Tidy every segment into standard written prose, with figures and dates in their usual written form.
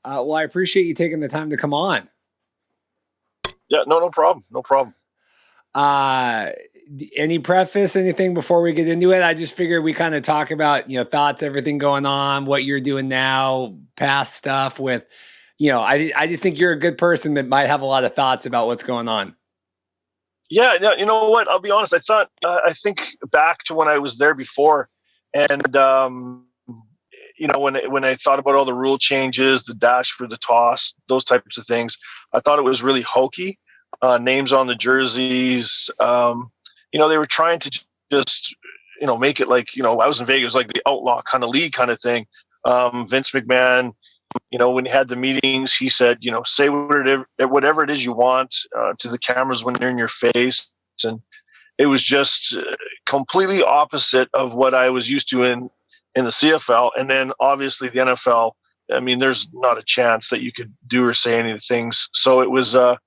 Well, I appreciate you taking the time to come on. Yeah, no problem. No problem. Any preface, anything before we get into it? I just figured we kind of talk about, thoughts, everything going on, what you're doing now, past stuff with, I just think you're a good person that might have a lot of thoughts about what's going on. Yeah, you know what? I'll be honest. I think back to when I was there before, and when I thought about all the rule changes, the dash for the toss, those types of things, I thought it was really hokey. Names on the jerseys. They were trying to just make it like I was in Vegas, like the outlaw kind of league kind of thing. Vince McMahon. When he had the meetings, he said, say whatever it is you want to the cameras when they're in your face. And it was just completely opposite of what I was used to in the CFL. And then obviously the NFL, I mean, there's not a chance that you could do or say any of the things. So it was, I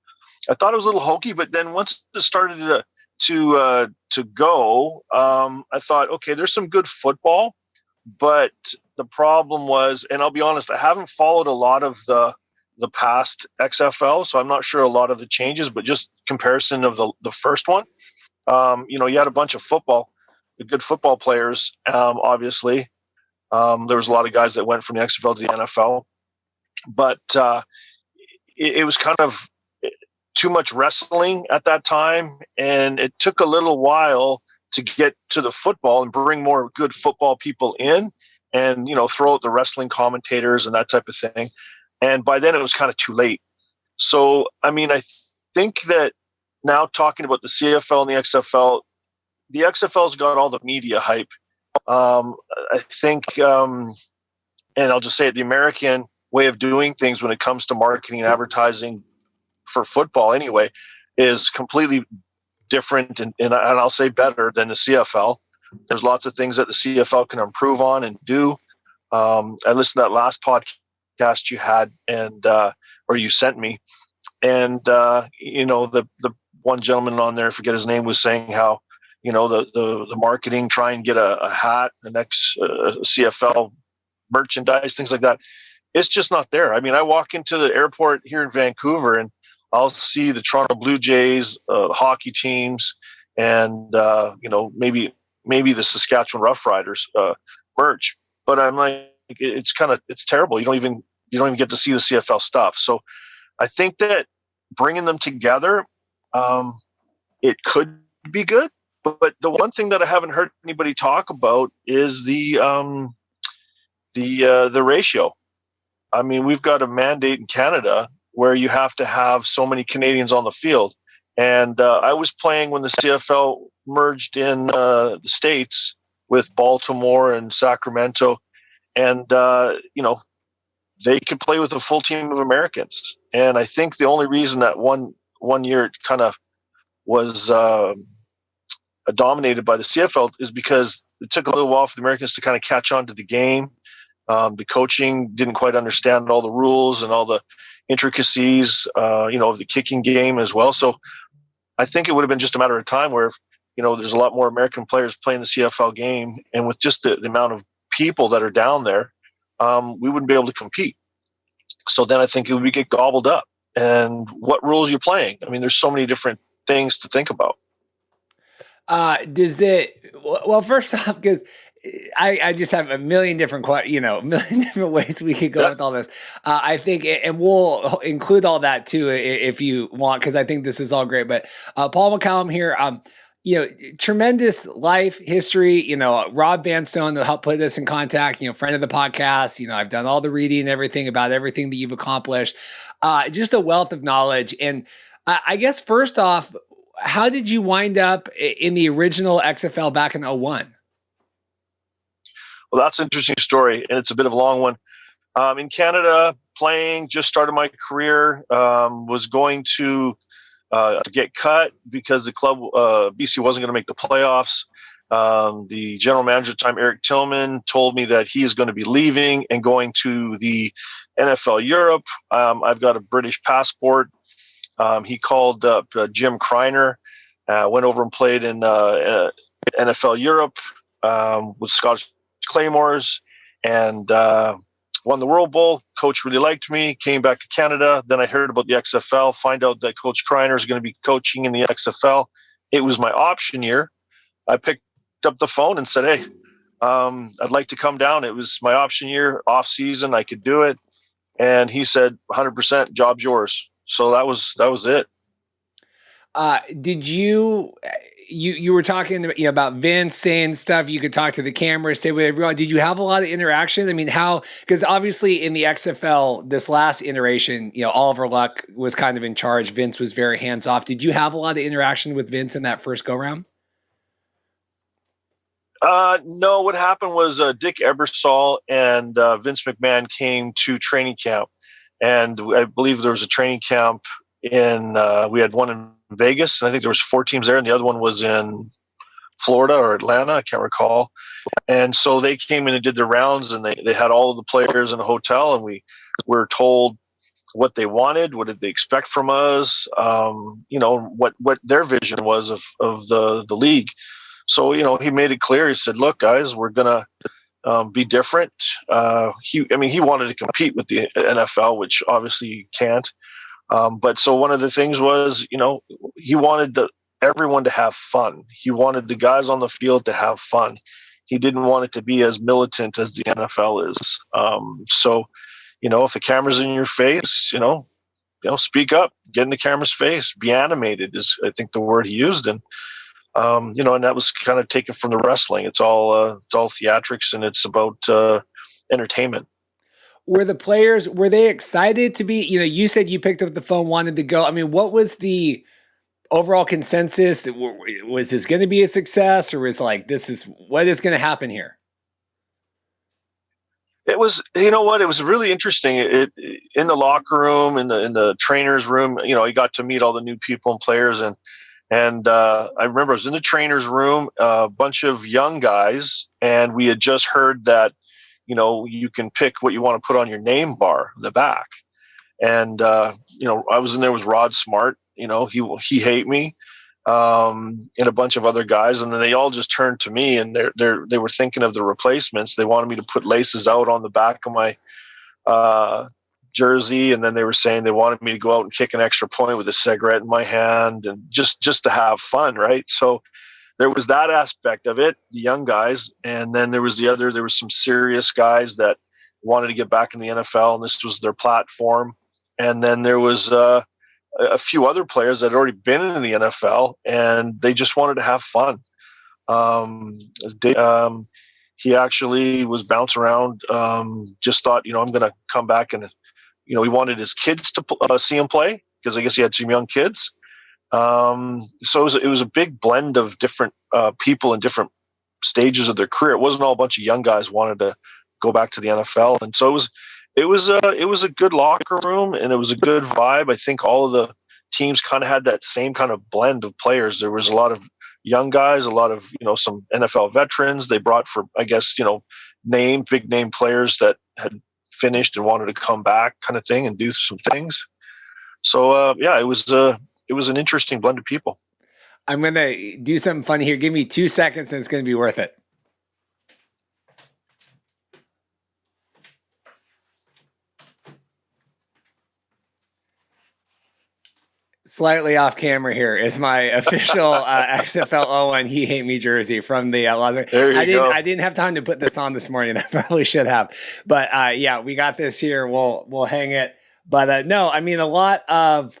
thought it was a little hokey, but then once it started to go, I thought, okay, there's some good football, but the problem was, and I'll be honest, I haven't followed a lot of the past XFL, so I'm not sure a lot of the changes, but just comparison of the first one. You had a bunch of good football players, obviously. There was a lot of guys that went from the XFL to the NFL, but it was kind of too much wrestling at that time, and it took a little while to get to the football and bring more good football people in and, throw out the wrestling commentators and that type of thing. And by then it was kind of too late. So, I mean, I think that now talking about the CFL and the XFL's got all the media hype. I think, and I'll just say it, the American way of doing things when it comes to marketing and advertising for football anyway is completely different and I'll say better than the CFL. There's lots of things that the CFL can improve on and do. I listened to that last podcast you had or you sent me, and the one gentleman on there, I forget his name, was saying how the marketing, try and get a hat, the next CFL merchandise, things like that. It's just not there. I mean, I walk into the airport here in Vancouver and I'll see the Toronto Blue Jays, hockey teams, and maybe the Saskatchewan Roughriders merch. But I'm like, it's terrible. You don't even get to see the CFL stuff. So I think that bringing them together, it could be good. But the one thing that I haven't heard anybody talk about is the ratio. I mean, we've got a mandate in Canada where you have to have so many Canadians on the field. And I was playing when the CFL merged in the States with Baltimore and Sacramento. And, they could play with a full team of Americans. And I think the only reason that one year it kind of was dominated by the CFL is because it took a little while for the Americans to kind of catch on to the game. The coaching didn't quite understand all the rules and all the intricacies, of the kicking game as well. So I think it would have been just a matter of time where, there's a lot more American players playing the CFL game. And with just the amount of people that are down there, we wouldn't be able to compete. So then I think it would get gobbled up. And what rules you're playing? I mean, there's so many different things to think about. First off, because I just have a million different ways we could go with all this. I think, and we'll include all that too if you want, because I think this is all great. But Paul McCallum here, tremendous life history. Rob Vanstone that helped put this in contact. Friend of the podcast. I've done all the reading and everything about everything that you've accomplished. Just a wealth of knowledge. And I guess first off, how did you wind up in the original XFL back in 2001? Well, that's an interesting story, and it's a bit of a long one. In Canada, playing, just started my career, was going to get cut because the club, BC, wasn't going to make the playoffs. The general manager at the time, Eric Tillman, told me that he is going to be leaving and going to the NFL Europe. I've got a British passport. He called up Jim Kreiner, went over and played in NFL Europe with Scottish Claymores, and won the World Bowl. Coach really liked me, came back to Canada. Then I heard about the XFL, find out that Coach Kreiner is going to be coaching in the XFL. It was my option year. I picked up the phone and said, hey, I'd like to come down. It was my option year, off season. I could do it. And he said, 100%, job's yours. So that was it. Did you were talking about Vince saying stuff, you could talk to the camera, say with everyone. Did you have a lot of interaction? I mean, because obviously in the XFL, this last iteration, Oliver Luck was kind of in charge. Vince was very hands off. Did you have a lot of interaction with Vince in that first go round? No, what happened was Dick Ebersol and Vince McMahon came to training camp. And I believe there was a training camp we had one in Vegas, and I think there was 4 teams there, and the other one was in Florida or Atlanta, I can't recall. And so they came in and did the rounds, and they had all of the players in a hotel, and we were told what they wanted, what did they expect from us, what their vision was of the league. So, he made it clear. He said, look, guys, we're going to be different. He wanted to compete with the NFL, which obviously you can't. But so one of the things was, he wanted everyone to have fun. He wanted the guys on the field to have fun. He didn't want it to be as militant as the NFL is. So, if the camera's in your face, speak up, get in the camera's face, be animated is, I think, the word he used. And, and that was kind of taken from the wrestling. It's all theatrics, and it's about entertainment. Were the players, were they excited to be, you said you picked up the phone, wanted to go. I mean, what was the overall consensus? Was this going to be a success, or was what is going to happen here? It was, it was really interesting. In the locker room, in the trainer's room, you got to meet all the new people and players. And I remember I was in the trainer's room, a bunch of young guys, and we had just heard that, you can pick what you want to put on your name bar in the back. And, I was in there with Rod Smart, he hate me, and a bunch of other guys. And then they all just turned to me, and they were thinking of the replacements. They wanted me to put laces out on the back of my, jersey. And then they were saying they wanted me to go out and kick an extra point with a cigarette in my hand, and just to have fun. Right. So there was that aspect of it, the young guys. And then there was there was some serious guys that wanted to get back in the NFL, and this was their platform. And then there was a few other players that had already been in the NFL, and they just wanted to have fun. He actually was bouncing around, just thought, I'm going to come back, and, he wanted his kids to see him play, because I guess he had some young kids. So it was a big blend of different people in different stages of their career. It wasn't all a bunch of young guys wanted to go back to the NFL. And so it was a good locker room, and it was a good vibe. I think all of the teams kind of had that same kind of blend of players. There was a lot of young guys, a lot of, some NFL veterans they brought for, I guess, big name players that had finished and wanted to come back, kind of thing, and do some things. So, it was an interesting blend of people. I'm going to do something funny here. Give me 2 seconds, and it's going to be worth it. Slightly off camera here is my official XFL-01 He Hate Me jersey from the Las Vegas. I didn't have time to put this on this morning. I probably should have. But we got this here. We'll hang it. But no, I mean, a lot of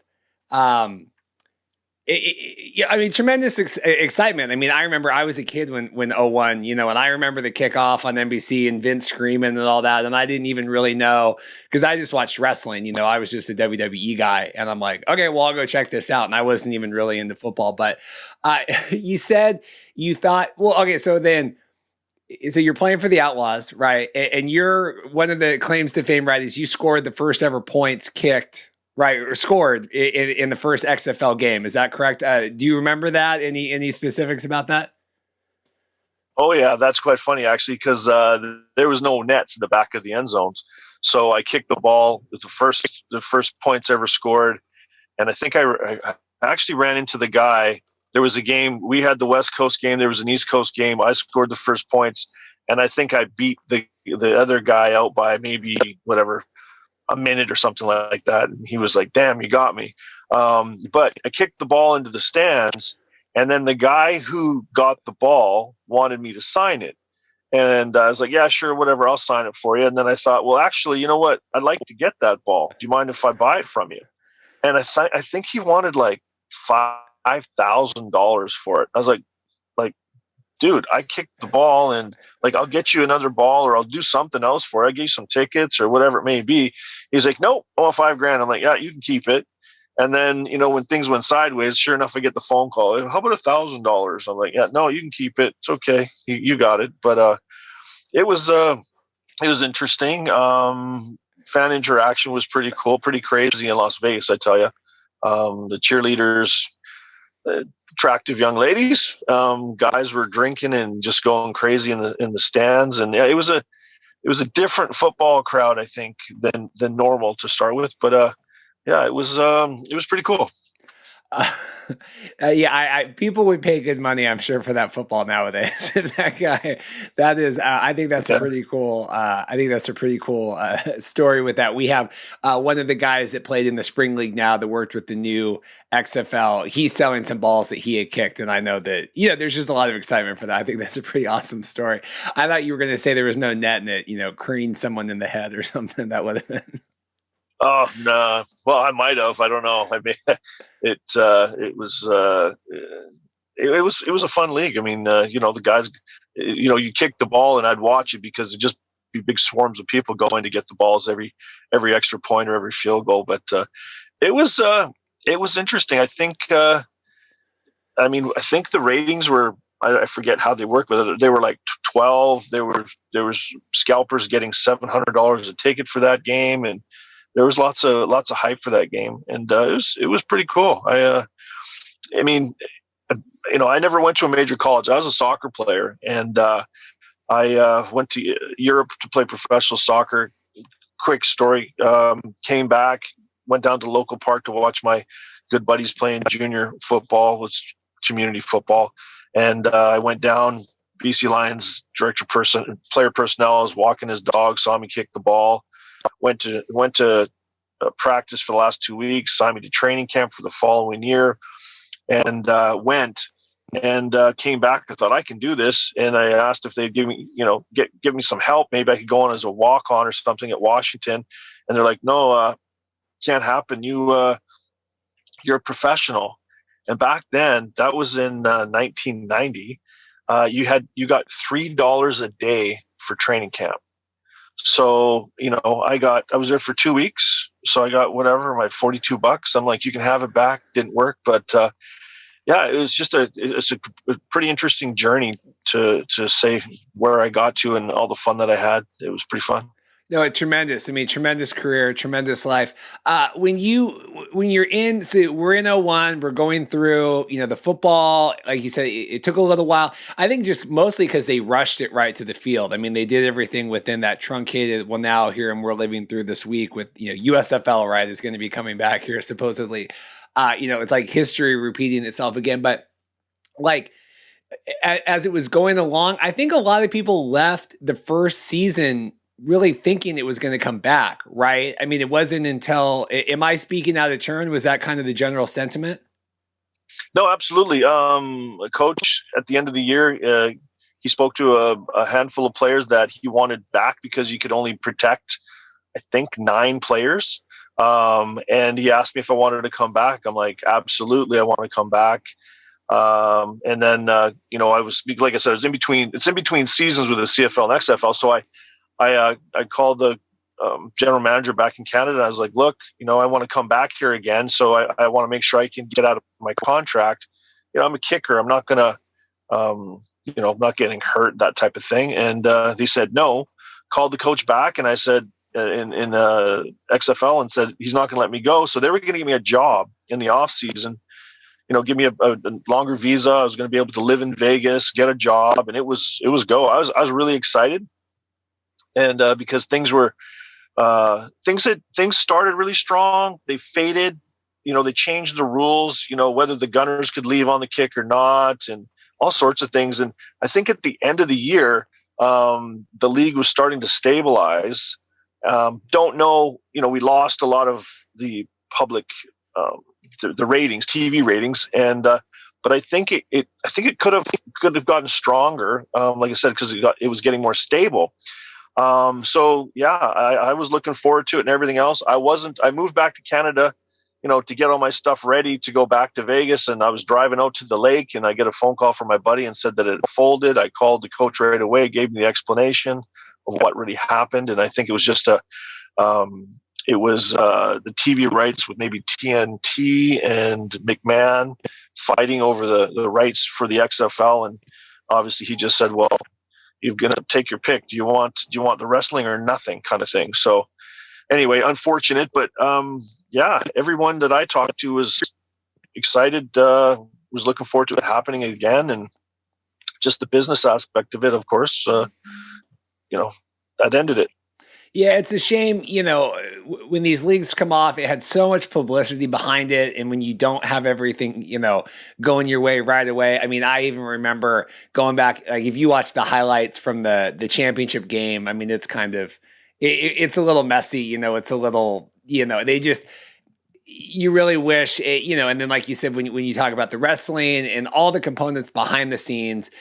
tremendous excitement. I mean, I remember I was a kid when 01, and I remember the kickoff on NBC and Vince screaming and all that. And I didn't even really know, because I just watched wrestling. I was just a WWE guy, and I'm like, okay, well, I'll go check this out. And I wasn't even really into football. But you said you thought, well, okay, so you're playing for the Outlaws, right? And you're, one of the claims to fame, right, is you scored the first ever points kicked, right, or scored in the first XFL game. Is that correct? Do you remember that? Any specifics about that? Oh yeah, that's quite funny actually, because there was no nets in the back of the end zones. So I kicked the ball. It was the first points ever scored, and I think I actually ran into the guy. There was a game. We had the West Coast game. There was an East Coast game. I scored the first points, and I think I beat the other guy out by maybe whatever, a minute or something like that. And he was like, "Damn, you got me." But I kicked the ball into the stands, and then the guy who got the ball wanted me to sign it. And I was like, "Yeah, sure, whatever, I'll sign it for you." And then I thought, well, actually, you know what? I'd like to get that ball. Do you mind if I buy it from you? And I think he wanted like $5,000 for it. I was like, dude, I kicked the ball, and like, I'll get you another ball, or I'll do something else for it. I'll give you some tickets or whatever it may be. He's like, "Nope, I want $5,000. I'm like, "Yeah, you can keep it." And then, when things went sideways, sure enough, I get the phone call. "How about $1,000? I'm like, "Yeah, no, you can keep it. It's okay. You got it." But it was interesting. Fan interaction was pretty cool, pretty crazy in Las Vegas, I tell you. The cheerleaders, attractive young ladies, guys were drinking and just going crazy in the stands, and yeah, it was a different football crowd, I think, than normal to start with. But yeah, it was pretty cool. Yeah, people would pay good money, I'm sure, for that football nowadays. That guy, that is, I think that's a pretty cool. I think that's a pretty cool story with that. We have one of the guys that played in the spring league now that worked with the new XFL. He's selling some balls that he had kicked, and I know that there's just a lot of excitement for that. I think that's a pretty awesome story. I thought you were going to say there was no net in it, creating someone in the head or something. That would have been. Oh no! Well, I might have. I don't know. I mean, it was a fun league. I mean, the guys, you kick the ball, and I'd watch it because it'd just be big swarms of people going to get the balls every extra point or every field goal. But it was interesting. I think. I think the ratings were. I forget how they work, but they were like 12. There was scalpers getting $700 a ticket for that game, and there was lots of hype for that game, and it was pretty cool. I never went to a major college. I was a soccer player, and I went to Europe to play professional soccer. Quick story: came back, went down to the local park to watch my good buddies playing junior football, was community football, and I went down. BC Lions player personnel. I was walking his dog, saw me kick the ball. Went to practice for the last 2 weeks, signed me to training camp for the following year, and came back. I thought, I can do this, and I asked if they'd give me give me some help. Maybe I could go on as a walk-on or something at Washington, and they're like, "No, can't happen. You're a professional." And back then, that was in 1990. You got $3 a day for training camp. So, I was there for 2 weeks. So I got whatever, my $42. I'm like, "You can have it back." Didn't work. But yeah, it was just it's a pretty interesting journey to say where I got to and all the fun that I had. It was pretty fun. No, it's tremendous. I mean, tremendous career, tremendous life. When you're in, so we're in 01, we're going through, the football, like you said, it took a little while. I think just mostly because they rushed it right to the field. I mean, they did everything within that truncated, well, now here, and we're living through this week with, USFL, right, is going to be coming back here, supposedly. It's like history repeating itself again. But like, as it was going along, I think a lot of people left the first season really thinking it was going to come back, right? I mean, it wasn't until, am I speaking out of turn? Was that kind of the general sentiment? No, absolutely. A coach at the end of the year, he spoke to a handful of players that he wanted back because you could only protect, I think, 9 players. And he asked me if I wanted to come back. I'm like, absolutely, I want to come back. And then, I was, like I said, it's in between seasons with the CFL and XFL. So I called the general manager back in Canada. I was like, "Look, I want to come back here again. So I want to make sure I can get out of my contract. I'm a kicker. I'm not going to, not getting hurt, that type of thing." And they said no. Called the coach back, and I said in XFL and said he's not going to let me go. So they were going to give me a job in the off season. Give me a longer visa. I was going to be able to live in Vegas, get a job, and it was go. I was really excited. And because things started really strong, they faded. They changed the rules. Whether the gunners could leave on the kick or not, and all sorts of things. And I think at the end of the year, the league was starting to stabilize. Don't know, we lost a lot of the public, the ratings, TV ratings, and but I think it could have gotten stronger. Like I said, because it was getting more stable. So yeah, I was looking forward to it and everything else. I moved back to Canada, to get all my stuff ready to go back to Vegas. And I was driving out to the lake and I get a phone call from my buddy and said that it folded. I called the coach right away, gave me the explanation of what really happened. And I think it was just the TV rights with maybe TNT and McMahon fighting over the rights for the XFL. And obviously he just said, well, you're going to take your pick. Do you want the wrestling or nothing, kind of thing? So anyway, unfortunate, but yeah, everyone that I talked to was excited, was looking forward to it happening again. And just the business aspect of it, of course, that ended it. Yeah, it's a shame, when these leagues come off, it had so much publicity behind it. And when you don't have everything, going your way right away. I mean, I even remember going back, like if you watch the highlights from the championship game, I mean, it's kind of, it's a little messy, it's a little, they just, you really wish it, and then like you said, when you talk about the wrestling and all the components behind the scenes,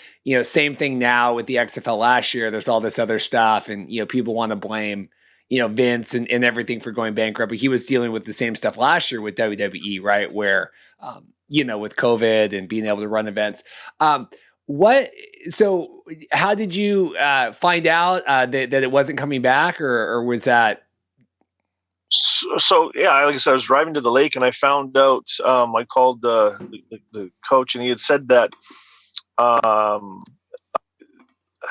same thing now with the XFL last year, there's all this other stuff and, people want to blame, Vince and everything for going bankrupt, but he was dealing with the same stuff last year with WWE, right? Where, with COVID and being able to run events. So how did you find out that it wasn't coming back or was that? So yeah, like I said, I was driving to the lake and I found out. I called the coach and he had said that I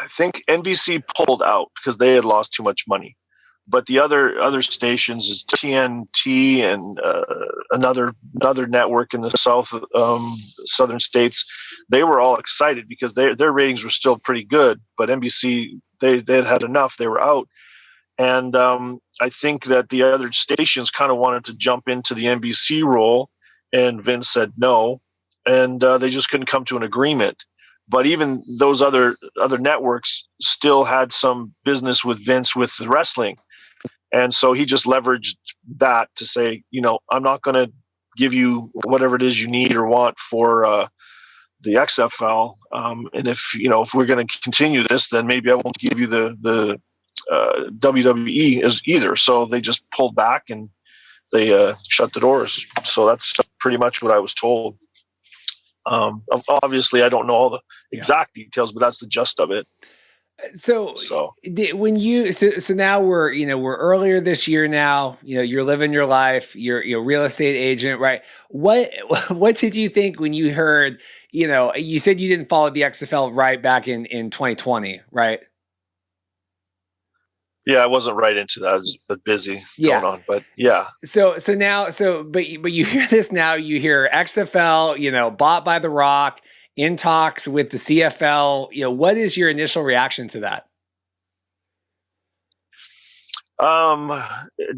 think NBC pulled out because they had lost too much money, but the other stations is TNT and another network in the southern states. They were all excited because their ratings were still pretty good, but NBC they had enough. They were out. And I think that the other stations kind of wanted to jump into the NBC role, and Vince said no, and they just couldn't come to an agreement. But even those other networks still had some business with Vince with the wrestling, and so he just leveraged that to say, I'm not going to give you whatever it is you need or want for the XFL, and if we're going to continue this, then maybe I won't give you the WWE is either. So they just pulled back and they shut the doors. So that's pretty much what I was told. Obviously I don't know all the exact details, but that's the gist of it. So when so now we're earlier this year now, you're living your life, you're a real estate agent, right? What did you think when you heard, you said you didn't follow the XFL right back in 2020, right? Yeah, I wasn't right into that. I was busy going on, but yeah. So now, but you hear this now. You hear XFL, bought by The Rock, in talks with the CFL. What is your initial reaction to that?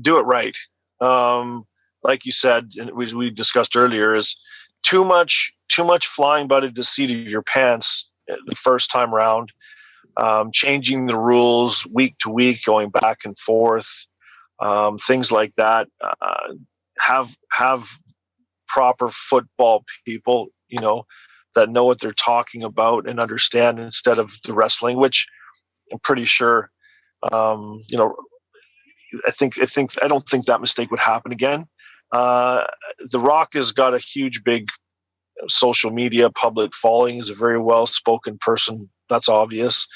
Do it right. Like you said, and we discussed earlier, is too much flying by the seat of your pants the first time around. Changing the rules week to week, going back and forth, things like that. Have proper football people, that know what they're talking about and understand instead of the wrestling, which I'm pretty sure, I don't think that mistake would happen again. The Rock has got a huge, big social media public following. He's a very well-spoken person. That's obvious.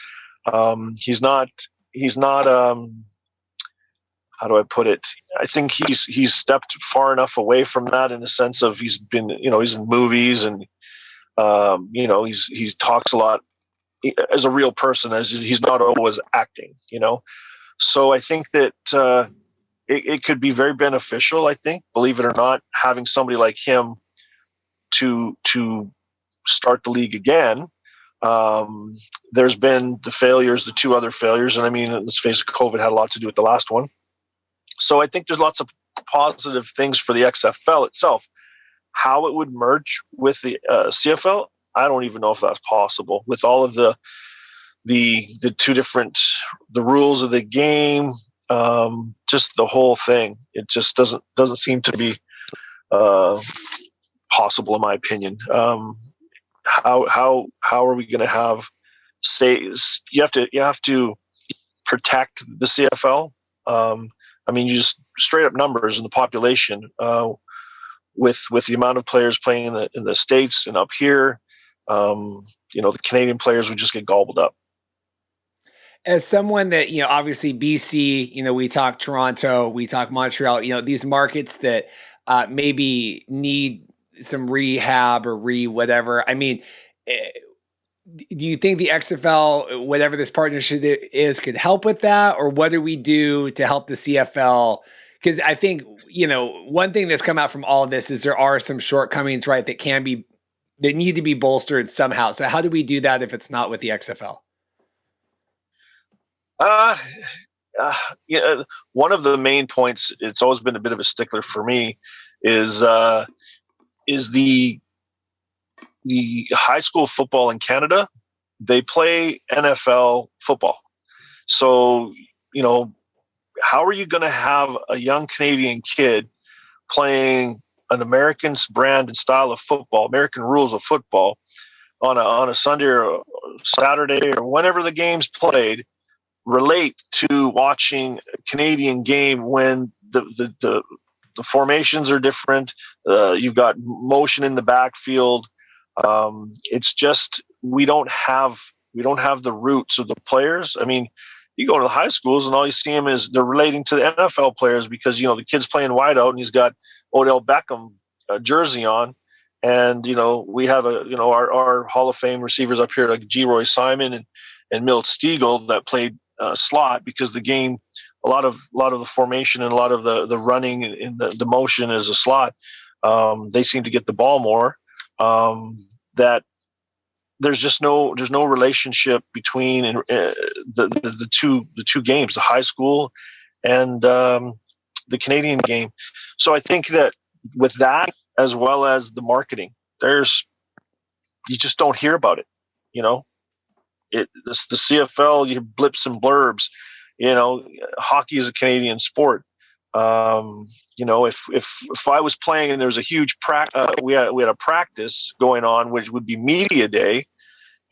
He's not, how do I put it? I think he's stepped far enough away from that in the sense of he's been, he's in movies and, he talks a lot as a real person, as he's not always acting, So I think that it could be very beneficial, I think, believe it or not, having somebody like him to start the league again. There's been the two other failures, and I mean, let's face it, COVID had a lot to do with the last one. So I think there's lots of positive things for the XFL itself. How it would merge with the CFL, I don't even know if that's possible with all of the the two different the rules of the game, just the whole thing. It just doesn't seem to be possible, in my opinion. How are we going to have you have to protect the CFL. I mean, you just straight up numbers in the population with the amount of players playing in the States and up here. The Canadian players would just get gobbled up. As someone that, obviously BC, we talk Toronto, we talk Montreal, these markets that maybe need some rehab or whatever. I mean, do you think the XFL, whatever this partnership is, could help with that? Or what do we do to help the CFL? Because I think, one thing that's come out from all of this is there are some shortcomings, right, that need to be bolstered somehow. So how do we do that if it's not with the XFL? One of the main points, it's always been a bit of a stickler for me, is the high school football in Canada. They play NFL football. So, how are you going to have a young Canadian kid playing an American brand and style of football, American rules of football on a Sunday or Saturday or whenever the game's played, relate to watching a Canadian game when the formations are different? You've got motion in the backfield. It's just we don't have the roots of the players. I mean, you go to the high schools and all you see them is they're relating to the NFL players because the kid's playing wideout and he's got Odell Beckham jersey on, and we have our Hall of Fame receivers up here like G. Roy Simon and Milt Stegall that played slot because the game, a lot of the formation and a lot of the running and the motion is a slot. They seem to get the ball more. That there's no relationship between the two games, the high school and the Canadian game. So I think that with that, as well as the marketing, you just don't hear about it. The CFL, you blips and blurbs. Hockey is a Canadian sport. If I was playing and there was a huge we had a practice going on, which would be media day,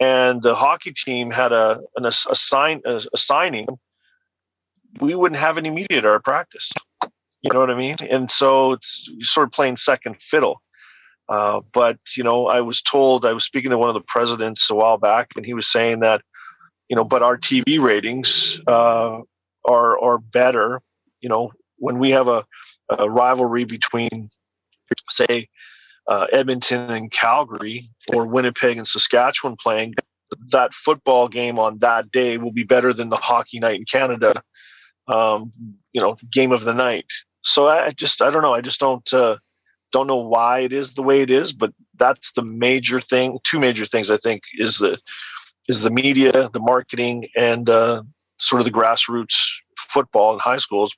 and the hockey team had a signing, we wouldn't have any media at our practice. You know what I mean? And so it's sort of playing second fiddle. But I was told, I was speaking to one of the presidents a while back, and he was saying that, but our TV ratings are better. When we have a rivalry between, say, Edmonton and Calgary, or Winnipeg and Saskatchewan playing, that football game on that day will be better than the hockey night in Canada, game of the night. So I don't know. I just don't know why it is the way it is, but that's the major thing. Two major things, I think, is the media, the marketing, and sort of the grassroots football in high schools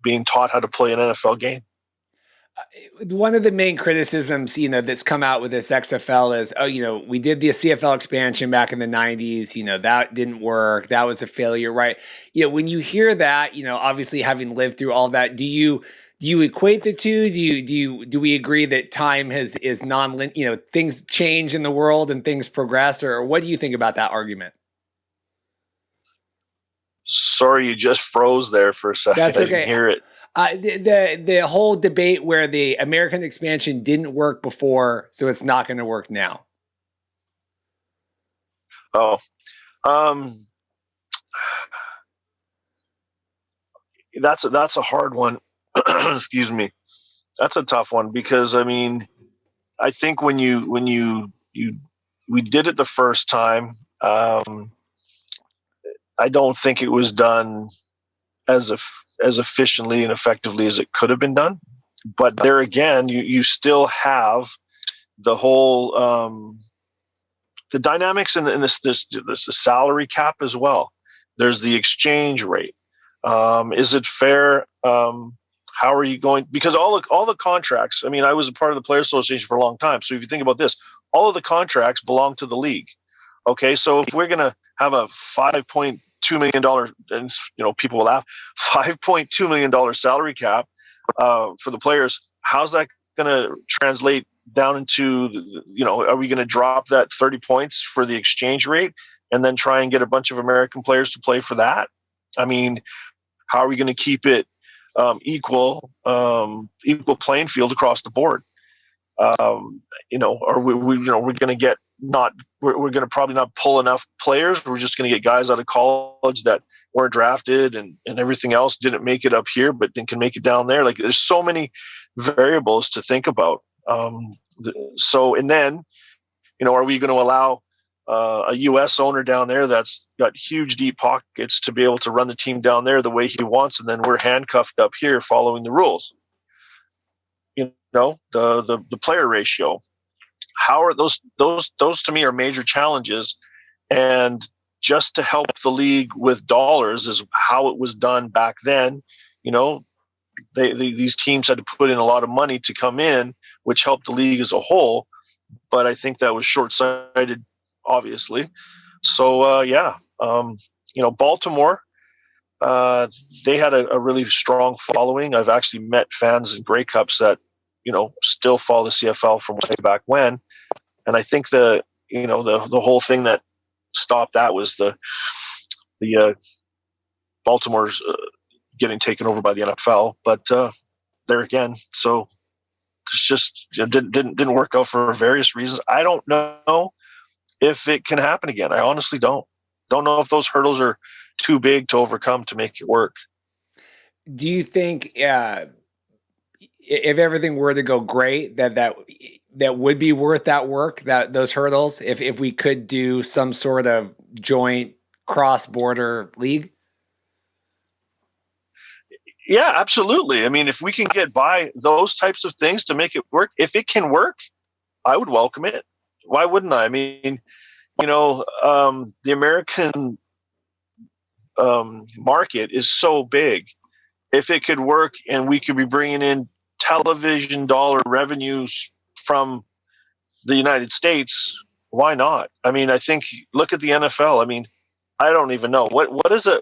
being taught how to play an NFL game. One of the main criticisms, that's come out with this XFL is, we did the CFL expansion back in the 90s, that didn't work. That was a failure, right? When you hear that, obviously having lived through all that, do you equate the two? Do we agree that time is non-linear, things change in the world and things progress, or what do you think about that argument? Sorry, you just froze there for a second. That's okay. I didn't hear it. The whole debate where the American expansion didn't work before, so it's not going to work now. Oh, that's a hard one. Excuse me. That's a tough one because I think when we did it the first time, I don't think it was done as efficiently and effectively as it could have been done. But there again, you still have the whole the dynamics in this salary cap as well. There's the exchange rate. Is it fair? How are you going? Because all the contracts. I was a part of the Players Association for a long time. So if you think about this, all of the contracts belong to the league. Okay, so if we're going to have a $5.2 million, and people will laugh, $5.2 million salary cap for the players, how's that going to translate down into, are we going to drop that 30 points for the exchange rate and then try and get a bunch of American players to play for that? I mean, how are we going to keep it equal playing field across the board? Are we're going to get we're going to probably not pull enough players. We're just going to get guys out of college that weren't drafted and everything else didn't make it up here, but then can make it down there. Like, there's so many variables to think about. And then, are we going to allow a U.S. owner down there that's got huge deep pockets to be able to run the team down there the way he wants, and then we're handcuffed up here following the rules? The player ratio. How are those to me are major challenges, and just to help the league with dollars is how it was done back then. These teams had to put in a lot of money to come in, which helped the league as a whole. But I think that was short-sighted, obviously. So, Baltimore, they had a really strong following. I've actually met fans in Grey Cups that, still follow the CFL from way back when. And I think the whole thing that stopped that was the Baltimore's getting taken over by the NFL. But there again, so it's just didn't work out for various reasons. I don't know if it can happen again. I honestly don't know if those hurdles are too big to overcome to make it work. Do you think if everything were to go great, that would be worth that work, that those hurdles, if we could do some sort of joint cross-border league? Yeah, absolutely. I mean, if we can get by those types of things to make it work, if it can work, I would welcome it. Why wouldn't I? I mean, the American market is so big. If it could work and we could be bringing in television dollar revenues from the United States, why not? I mean, I think, look at the NFL. I mean, I don't even know what is a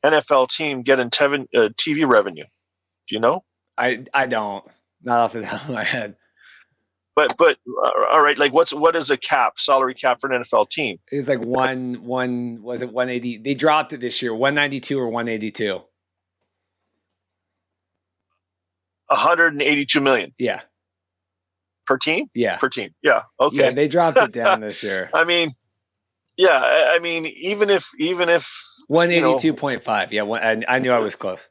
NFL team getting TV revenue. Do you know? I don't, not off the top of my head. But all right, like what is a salary cap for an NFL team? It's like one was it 180? They dropped it this year, 192 or 182. 182 million. Yeah. Per team? Yeah. Per team. Yeah. Okay. Yeah, they dropped it down this year. I mean, yeah. I mean, even if 182.5. Yeah, I knew I was close.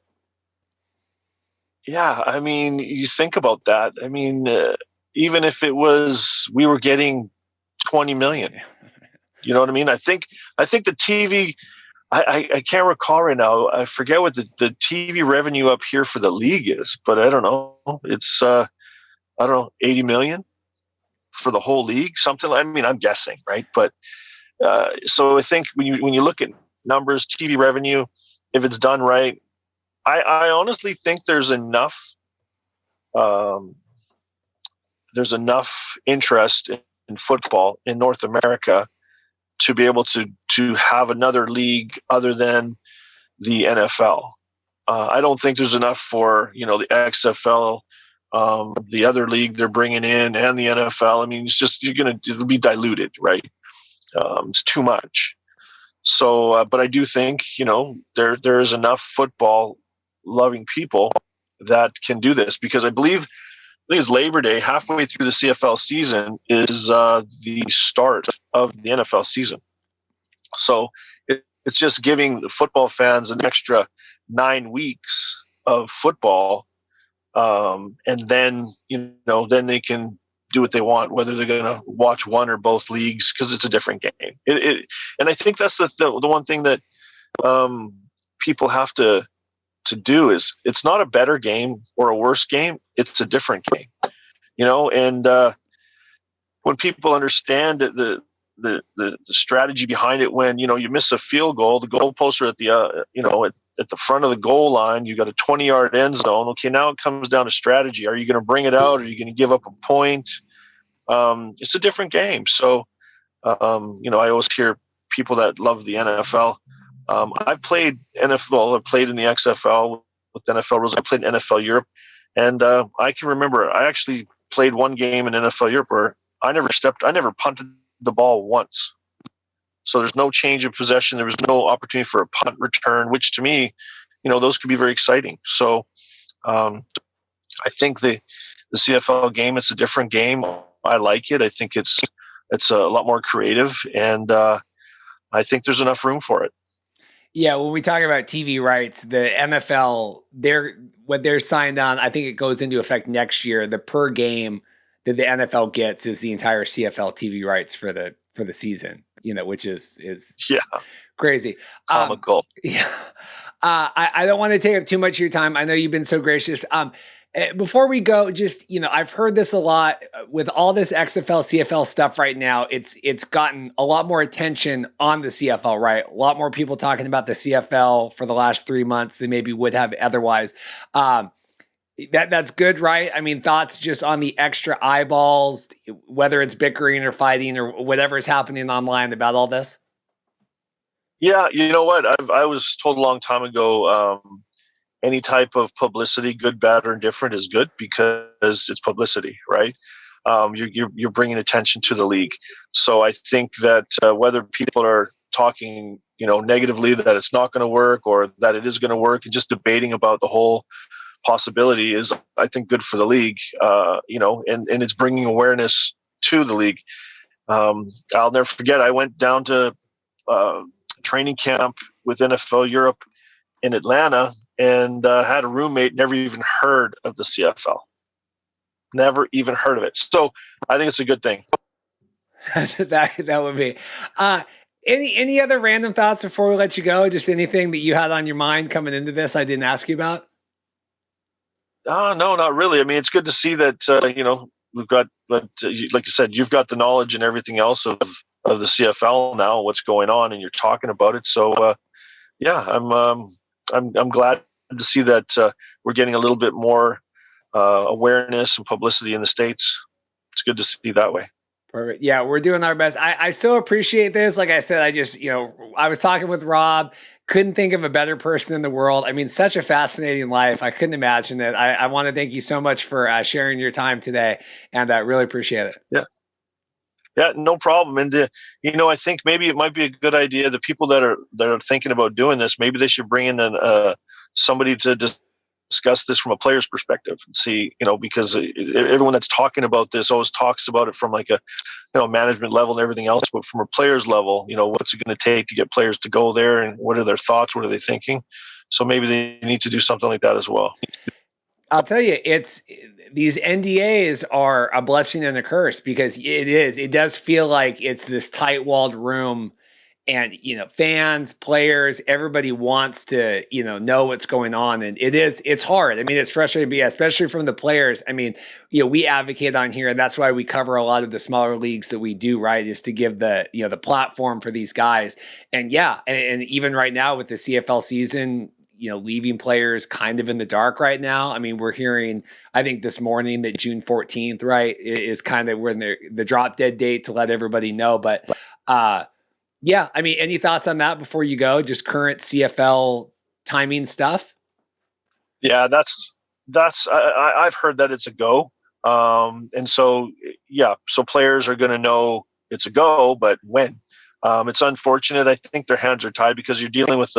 Yeah, I mean, you think about that. I mean, even if it was we were getting 20 million, you know what I mean? I think the TV. I can't recall right now. I forget what the TV revenue up here for the league is, but I don't know. It's I don't know, 80 million for the whole league, something. I mean, I'm guessing, right? But so I think when you look at numbers, TV revenue, if it's done right, I honestly think there's enough interest in football in North America to be able to have another league other than the NFL. I don't think there's enough for the XFL, the other league they're bringing in, and the NFL. I mean, it's just it'll be diluted, right? It's too much. So, but I do think there is enough football loving people that can do this, because I think it's Labor Day, halfway through the CFL season, is the start of the NFL season. So it's just giving the football fans an extra 9 weeks of football, and then then they can do what they want, whether they're going to watch one or both leagues, because it's a different game. And I think that's the one thing that people have to do is, it's not a better game or a worse game. It's a different game, and when people understand the strategy behind it, when, you miss a field goal, the goalposts are at the, at the front of the goal line, you got a 20-yard end zone. Okay. Now it comes down to strategy. Are you going to bring it out? Are you going to give up a point? It's a different game. So I always hear people that love the NFL. I've played NFL. I've played in the XFL with NFL rules. I played in NFL Europe, and I can remember I actually played one game in NFL Europe where I never punted the ball once. So there's no change of possession. There was no opportunity for a punt return, which to me, those could be very exciting. So I think the CFL game, it's a different game. I like it. I think it's a lot more creative, and I think there's enough room for it. Yeah, when we talk about TV rights, the NFL, what they're signed on, I think it goes into effect next year. The per game that the NFL gets is the entire CFL TV rights for the season, which is crazy. Comical. Yeah. I don't want to take up too much of your time. I know you've been so gracious. Before we go, just, I've heard this a lot with all this XFL, CFL stuff right now. It's gotten a lot more attention on the CFL, right? A lot more people talking about the CFL for the last 3 months than maybe would have otherwise. That's good, right? I mean, thoughts just on the extra eyeballs, whether it's bickering or fighting or whatever is happening online about all this? Yeah, you know what? I was told a long time ago, any type of publicity, good, bad, or indifferent, is good because it's publicity, right? You're bringing attention to the league. So I think that whether people are talking, negatively that it's not going to work or that it is going to work, and just debating about the whole possibility is, I think, good for the league. And it's bringing awareness to the league. I'll never forget. I went down to training camp with NFL Europe in Atlanta, and had a roommate never even heard of the CFL. Never even heard of it. So I think it's a good thing. that would be. Any other random thoughts before we let you go? Just anything that you had on your mind coming into this I didn't ask you about? No, not really. I mean, it's good to see that, we've got, like you said, you've got the knowledge and everything else of the CFL now, what's going on, and you're talking about it. So, I'm glad to see that we're getting a little bit more awareness and publicity in the States. It's good to see that way. Perfect. Yeah, we're doing our best. I so appreciate this. Like I said, I just, I was talking with Rob, couldn't think of a better person in the world. I mean, such a fascinating life. I couldn't imagine it. I want to thank you so much for sharing your time today, and I really appreciate it. Yeah. Yeah, no problem. And I think maybe it might be a good idea. The people that are thinking about doing this, maybe they should bring in somebody to discuss this from a player's perspective and see, because everyone that's talking about this always talks about it from like a management level and everything else, but from a player's level, what's it going to take to get players to go there, and what are their thoughts, what are they thinking? So maybe they need to do something like that as well. I'll tell you, these NDAs are a blessing and a curse, because it does feel like it's this tight walled room, and, fans, players, everybody wants to, know what's going on. And it's hard. I mean, it's frustrating, especially from the players. I mean, we advocate on here, and that's why we cover a lot of the smaller leagues that we do, right? Is to give the platform for these guys. And and even right now with the CFL season, leaving players kind of in the dark right now. I mean, we're hearing, I think this morning, that June 14th, right, is kind of when the drop dead date to let everybody know. But yeah, I mean, any thoughts on that before you go? Just current CFL timing stuff? Yeah, I've heard that it's a go. And so, so players are going to know it's a go, but when? It's unfortunate. I think their hands are tied because you're dealing with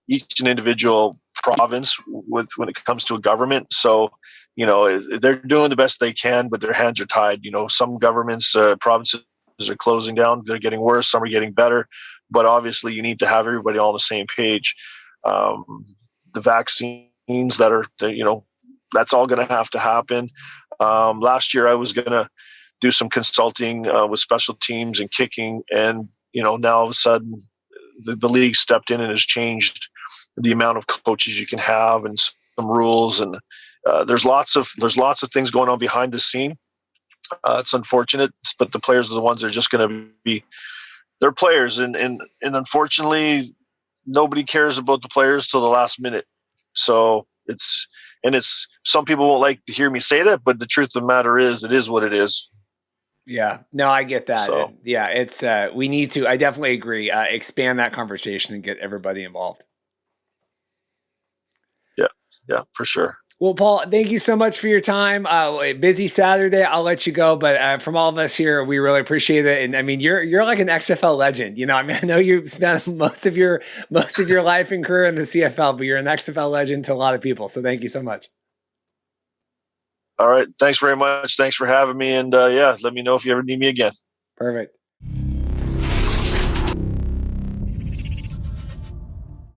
each individual province when it comes to a government. So, they're doing the best they can, but their hands are tied. Some governments, provinces are closing down. They're getting worse. Some are getting better. But obviously, you need to have everybody all on the same page. The vaccines that's all going to have to happen. Last year, I was going to do some consulting with special teams and kicking, and now all of a sudden, the league stepped in and has changed the amount of coaches you can have and some rules, and there's lots of things going on behind the scene. It's unfortunate, but the players are the ones that are just going to be they're players, and unfortunately, nobody cares about the players till the last minute. So it's some people won't like to hear me say that, but the truth of the matter is, it is what it is. Yeah, no, I get that. So Yeah, it's we need to. I definitely agree. Expand that conversation and get everybody involved. yeah, for sure. Well, Paul, thank you so much for your time. Busy Saturday. I'll let you go, but from all of us here, we really appreciate it. And I mean, you're like an XFL legend. You know, I mean, I know you spent most of your life and career in the CFL, but you're an XFL legend to a lot of people. So thank you so much. All right. Thanks very much. Thanks for having me. And yeah, let me know if you ever need me again. Perfect.